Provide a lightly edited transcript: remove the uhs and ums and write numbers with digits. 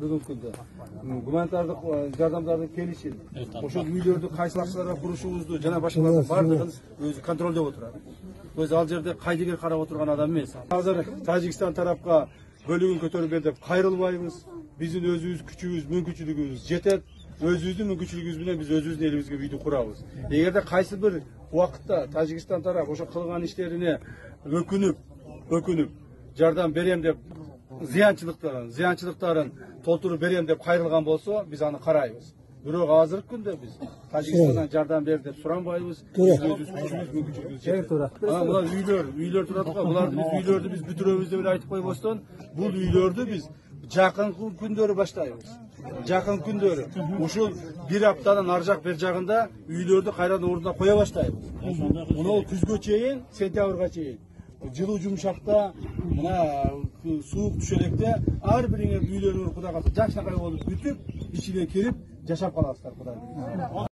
бүгүнкү күндө. Гуманитардык жардамдардын келишин, ошол үйлөрдү кайсы акчаларга курушубузду жана башкалардын бардыгын өзү контролдоп отурат. Өз ал жерде кайдыгер карап отурган адам эмес. Азыр Тажикстан тарапка бөлүгүн көтөрүлгөн деп кайрылбайбыз. Биздин өзүбүз күчүбүз, мүмкүнчүлүгүбүз жетет. Өзүбүздүн мүмкүнчүлүгүбүз менен биз өзүбүздүн элибизге үйдү курабыз. Эгерде кайсы бир убакытта Тажикстан тарап ошо кылган иштерине өкүнүп жардам берем деп зыянчылыктарын толтуруп берем деп кайрылган болсо, биз аны карайбыз. Бирок азыркы күндө биз Тажикстандан жардам бер деп суранбайбыз. Өзүбүз күчүбүз, мүмкүнчүлүгүбүз жетет. Мына үйлөр турат го. Буларды биз үйлөрдү биз бүтүрөбүз деп айтып койбостон, бул үйлөрдү биз жакынкы күндөрү баштайбыз. Жакын күндөрү ушул бир аптанын ар жак бер жагында үйлөрдү кайрадан ордуна кое баштайбыз. Мына күзгө чейин, сентябрга чейин жылуу жумшакта, мына суук түшө электе ар бириңер үйлөрүңөр Кудайга жакшынакай болуп бүтүп, ичине кирип жашап каласыздар Кудай.